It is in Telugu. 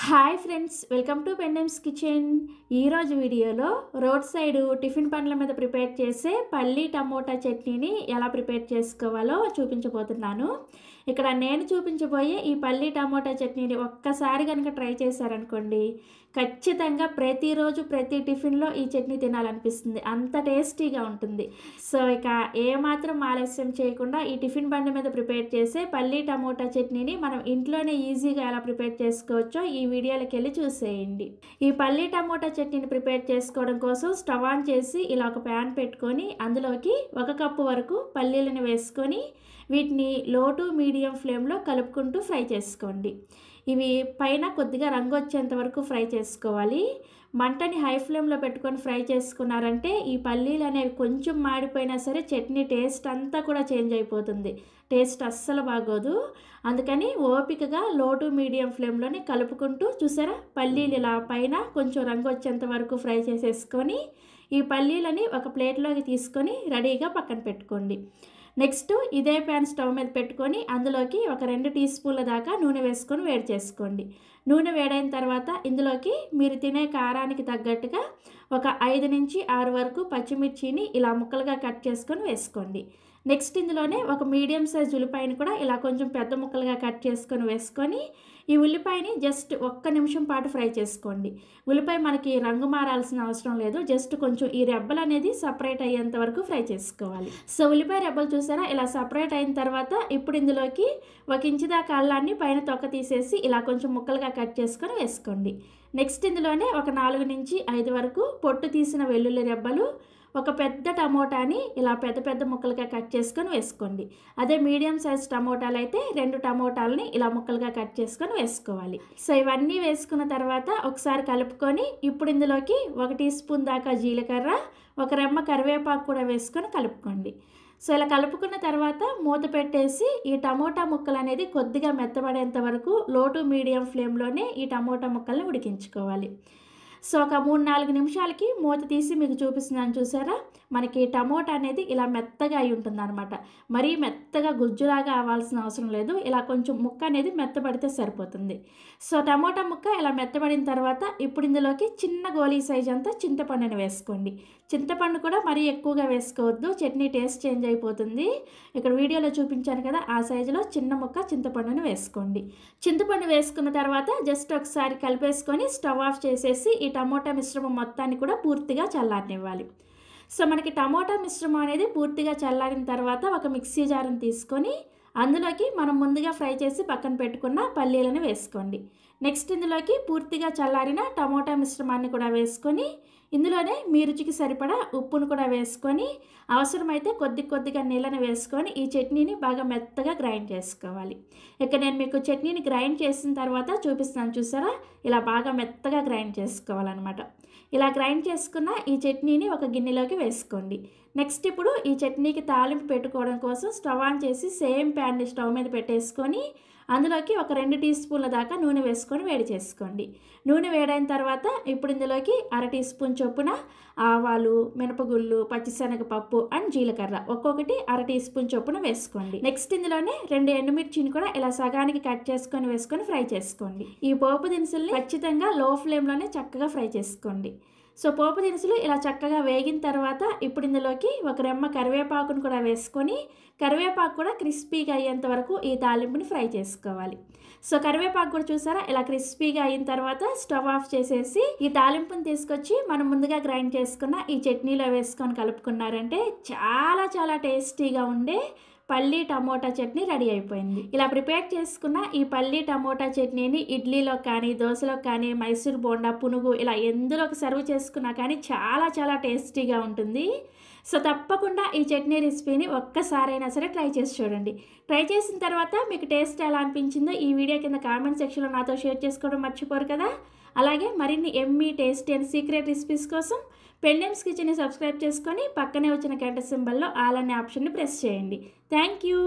Hi friends, welcome to Pendems kitchen. ఈరోజు వీడియోలో రోడ్ సైడ్ టిఫిన్ పండ్ల మీద ప్రిపేర్ చేసే పల్లి టమోటా చట్నీని ఎలా ప్రిపేర్ చేసుకోవాలో చూపించబోతున్నాను. ఇక్కడ నేను చూపించబోయే ఈ పల్లి టమోటా చట్నీని ఒక్కసారి కనుక ట్రై చేశారనుకోండి, ఖచ్చితంగా ప్రతిరోజు ప్రతి టిఫిన్లో ఈ చట్నీ తినాలనిపిస్తుంది. అంత టేస్టీగా ఉంటుంది. సో ఇక ఏమాత్రం ఆలస్యం చేయకుండా ఈ టిఫిన్ బండి మీద ప్రిపేర్ చేసే పల్లి టమోటా చట్నీని మనం ఇంట్లోనే ఈజీగా ఎలా ప్రిపేర్ చేసుకోవచ్చో ఈ వీడియోలోకి వెళ్ళి చూసేయండి. ఈ పల్లి టమోటా చట్నీని ప్రిపేర్ చేసుకోవడం కోసం స్టవ్ ఆన్ చేసి ఇలా ఒక ప్యాన్ పెట్టుకొని అందులోకి 1 కప్పు వరకు పల్లీలను వేసుకొని వీటిని లో టు మీడియం ఫ్లేమ్లో కలుపుకుంటూ ఫ్రై చేసుకోండి. ఇవి పైన కొద్దిగా రంగు వచ్చేంత వరకు ఫ్రై చేసుకోవాలి. మంటని హై ఫ్లేమ్లో పెట్టుకొని ఫ్రై చేసుకున్నారంటే ఈ పల్లీలు అనేవి కొంచెం మాడిపోయినా సరే చట్నీ టేస్ట్ అంతా కూడా చేంజ్ అయిపోతుంది. టేస్ట్ అస్సలు బాగోదు. అందుకని ఓపికగా లో టు మీడియం ఫ్లేమ్లోనే కలుపుకుంటూ చూసారా, పల్లీలు ఇలా పైన కొంచెం రంగు వచ్చేంత వరకు ఫ్రై చేసేసుకొని ఈ పల్లీలని ఒక ప్లేట్లోకి తీసుకొని రెడీగా పక్కన పెట్టుకోండి. నెక్స్ట్ ఇదే ప్యాన్ స్టవ్ మీద పెట్టుకొని అందులోకి ఒక 2 టీ స్పూన్ల దాకా నూనె వేసుకొని వేడి చేసుకోండి. నూనె వేడైన తర్వాత ఇందులోకి మీరు తినే కారానికి తగ్గట్టుగా ఒక 5 నుంచి 6 వరకు పచ్చిమిర్చిని ఇలా ముక్కలుగా కట్ చేసుకొని వేసుకోండి. నెక్స్ట్ ఇందులోనే ఒక మీడియం సైజ్ ఉల్లిపాయని కూడా ఇలా కొంచెం పెద్ద ముక్కలుగా కట్ చేసుకొని వేసుకొని ఈ ఉల్లిపాయని జస్ట్ 1 నిమిషం పాటు ఫ్రై చేసుకోండి. ఉల్లిపాయ మనకి రంగు మారాల్సిన అవసరం లేదు. జస్ట్ కొంచెం ఈ రెబ్బలు అనేది సపరేట్ అయ్యేంత వరకు ఫ్రై చేసుకోవాలి. సో ఉల్లిపాయ రెబ్బలు చూసారా ఇలా సపరేట్ అయిన తర్వాత ఇప్పుడు ఇందులోకి 1 ఇంచు దాకా అల్లాన్ని పైన తొక్క తీసేసి ఇలా కొంచెం ముక్కలుగా కట్ చేసుకొని వేసుకోండి. నెక్స్ట్ ఇందులోనే ఒక 4 నుంచి 5 వరకు పొట్టు తీసిన వెల్లుల్లి రెబ్బలు, ఒక పెద్ద టమోటాని ఇలా పెద్ద పెద్ద ముక్కలుగా కట్ చేసుకొని వేసుకోండి. అదే మీడియం సైజ్ టమోటాలు అయితే 2 టమోటాలని ఇలా ముక్కలుగా కట్ చేసుకొని వేసుకోవాలి. సో ఇవన్నీ వేసుకున్న తర్వాత ఒకసారి కలుపుకొని ఇప్పుడు ఇందులోకి 1 టీ స్పూన్ దాకా జీలకర్ర, ఒక రెమ్మ కరివేపాకు కూడా వేసుకొని కలుపుకోండి. సో ఇలా కలుపుకున్న తర్వాత మూత పెట్టేసి ఈ టమోటా ముక్కలు అనేది కొద్దిగా మెత్తబడేంత వరకు లో టు మీడియం ఫ్లేమ్లోనే ఈ టమోటా ముక్కల్ని ఉడికించుకోవాలి. సో ఒక 3-4 నిమిషాలకి మూత తీసి మీకు చూపిస్తున్నాను చూసారా, మనకి టమోటా అనేది ఇలా మెత్తగా అయి ఉంటుంది అనమాట. మరీ మెత్తగా గుజ్జులాగా అవ్వాల్సిన అవసరం లేదు. ఇలా కొంచెం ముక్క అనేది మెత్తబడితే సరిపోతుంది. సో టమోటా ముక్క ఇలా మెత్తబడిన తర్వాత ఇప్పుడు ఇందులోకి చిన్న గోలీ సైజ్ అంతా చింతపండుని వేసుకోండి. చింతపండు కూడా మరీ ఎక్కువగా వేసుకోవద్దు, చట్నీ టేస్ట్ చేంజ్ అయిపోతుంది. ఇక్కడ వీడియోలో చూపించాను కదా ఆ సైజులో చిన్న ముక్క చింతపండుని వేసుకోండి. చింతపండు వేసుకున్న తర్వాత జస్ట్ ఒకసారి కలిపేసుకొని స్టవ్ ఆఫ్ చేసేసి ఈ టమోటా మిశ్రమం మొత్తాన్ని కూడా పూర్తిగా చల్లారనివ్వాలి. సో మనకి టమోటా మిశ్రమం అనేది పూర్తిగా చల్లారిన తర్వాత ఒక మిక్సీ జార్ని తీసుకొని అందులోకి మనం ముందుగా ఫ్రై చేసి పక్కన పెట్టుకున్న పల్లీలను వేసుకోండి. నెక్స్ట్ ఇందులోకి పూర్తిగా చల్లారిన టమోటా మిశ్రమాన్ని కూడా వేసుకొని ఇందులోనే మీ రుచికి సరిపడా ఉప్పును కూడా వేసుకొని అవసరమైతే కొద్దిగా నీళ్ళని వేసుకొని ఈ చట్నీని బాగా మెత్తగా గ్రైండ్ చేసుకోవాలి. ఇక నేను మీకు చట్నీని గ్రైండ్ చేసిన తర్వాత చూపిస్తాను చూసారా, ఇలా బాగా మెత్తగా గ్రైండ్ చేసుకోవాలన్నమాట. ఇలా గ్రైండ్ చేసుకున్న ఈ చట్నీని ఒక గిన్నెలోకి వేసుకోండి. నెక్స్ట్ ఇప్పుడు ఈ చట్నీకి తాలింపు పెట్టుకోవడం కోసం స్టవ్ ఆన్ చేసి సేమ్ ప్యాన్ని స్టవ్ మీద పెట్టేసుకొని అందులోకి ఒక 2 టీ స్పూన్ల దాకా నూనె వేసుకొని వేడి చేసుకోండి. నూనె వేడైన తర్వాత ఇప్పుడు ఇందులోకి 1/2 టీ స్పూన్ చొప్పున ఆవాలు, మినపగుళ్ళు, పచ్చిశనగపప్పు అండ్ జీలకర్ర ఒక్కొక్కటి 1/2 టీ స్పూన్ చొప్పున వేసుకోండి. నెక్స్ట్ ఇందులోనే 2 ఎండుమిర్చిని కూడా ఇలా సగానికి కట్ చేసుకొని వేసుకొని ఫ్రై చేసుకోండి. ఈ పోపు దినుసుల్ని ఖచ్చితంగా లో ఫ్లేమ్లోనే చక్కగా ఫ్రై చేసుకోండి. సో పోపు దినుసులు ఇలా చక్కగా వేగిన తర్వాత ఇప్పుడు ఇందులోకి ఒక రెమ్మ కరివేపాకును కూడా వేసుకొని కరివేపాకు కూడా క్రిస్పీగా అయ్యేంత వరకు ఈ తాలింపుని ఫ్రై చేసుకోవాలి. సో కరివేపాకు కూడా చూసారా ఇలా క్రిస్పీగా అయిన తర్వాత స్టవ్ ఆఫ్ చేసేసి ఈ తాలింపుని తీసుకొచ్చి మనం ముందుగా గ్రైండ్ చేసుకున్న ఈ చట్నీలో వేసుకొని కలుపుకున్నారంటే చాలా చాలా టేస్టీగా ఉండే పల్లి టమోటా చట్నీ రెడీ అయిపోయింది. ఇలా ప్రిపేర్ చేసుకున్న ఈ పల్లి టమోటా చట్నీని ఇడ్లీలో కానీ, దోశలో కానీ, మైసూర్ బోండా, పునుగు ఇలా ఎందులోకి సర్వ్ చేసుకున్నా కానీ చాలా చాలా టేస్టీగా ఉంటుంది. సో తప్పకుండా ఈ చట్నీ రెసిపీని ఒక్కసారైనా సరే ట్రై చేసి చూడండి. ట్రై చేసిన తర్వాత మీకు టేస్ట్ ఎలా అనిపించిందో ఈ వీడియో కింద కామెంట్ సెక్షన్లో నాతో షేర్ చేసుకోవడం మర్చిపోరు కదా. అలాగే మరిన్ని Emmy tasty and secret recipes కోసం పెండెమ్స్ కిచెన్ని సబ్స్క్రైబ్ చేసుకొని పక్కనే వచ్చిన గంట సింబల్లో ఆల్ అనే ఆప్షన్ని ప్రెస్ చేయండి. Thank you.